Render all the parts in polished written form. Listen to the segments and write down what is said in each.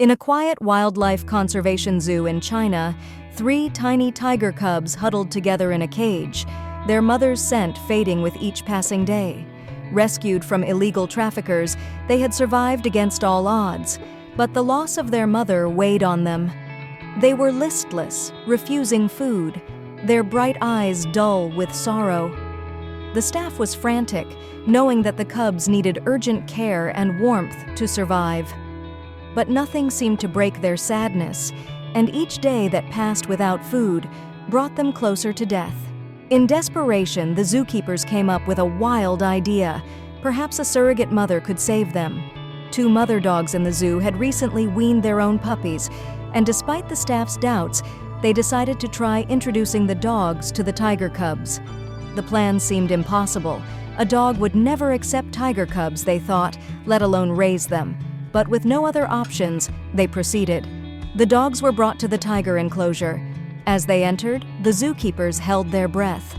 In a quiet wildlife conservation zoo in China, 3 tiny tiger cubs huddled together in a cage, their mother's scent fading with each passing day. Rescued from illegal traffickers, they had survived against all odds, but the loss of their mother weighed on them. They were listless, refusing food, their bright eyes dull with sorrow. The staff was frantic, knowing that the cubs needed urgent care and warmth to survive. But nothing seemed to break their sadness, and each day that passed without food brought them closer to death. In desperation, the zookeepers came up with a wild idea. Perhaps a surrogate mother could save them. 2 mother dogs in the zoo had recently weaned their own puppies, and despite the staff's doubts, they decided to try introducing the dogs to the tiger cubs. The plan seemed impossible. A dog would never accept tiger cubs, they thought, let alone raise them. But with no other options, they proceeded. The dogs were brought to the tiger enclosure. As they entered, the zookeepers held their breath.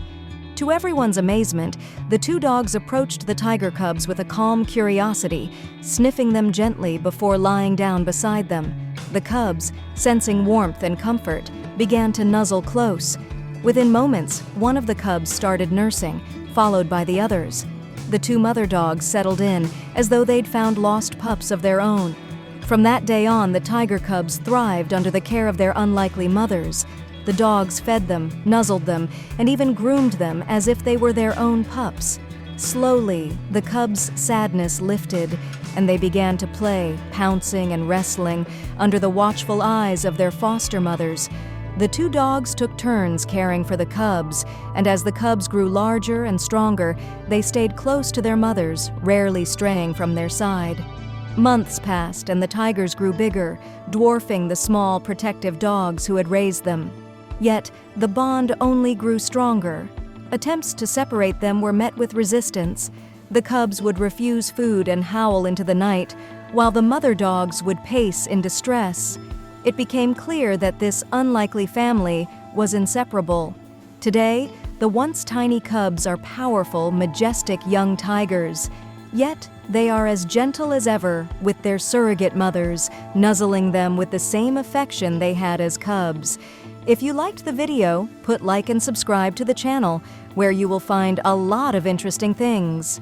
To everyone's amazement, the 2 dogs approached the tiger cubs with a calm curiosity, sniffing them gently before lying down beside them. The cubs, sensing warmth and comfort, began to nuzzle close. Within moments, one of the cubs started nursing, followed by the others. The 2 mother dogs settled in as though they'd found lost pups of their own. From that day on, the tiger cubs thrived under the care of their unlikely mothers. The dogs fed them, nuzzled them, and even groomed them as if they were their own pups. Slowly, the cubs' sadness lifted, and they began to play, pouncing and wrestling under the watchful eyes of their foster mothers. The 2 dogs took turns caring for the cubs, and as the cubs grew larger and stronger, they stayed close to their mothers, rarely straying from their side. Months passed, and the tigers grew bigger, dwarfing the small, protective dogs who had raised them. Yet, the bond only grew stronger. Attempts to separate them were met with resistance. The cubs would refuse food and howl into the night, while the mother dogs would pace in distress. It became clear that this unlikely family was inseparable. Today, the once tiny cubs are powerful, majestic young tigers. Yet, they are as gentle as ever with their surrogate mothers, nuzzling them with the same affection they had as cubs. If you liked the video, put like and subscribe to the channel, where you will find a lot of interesting things.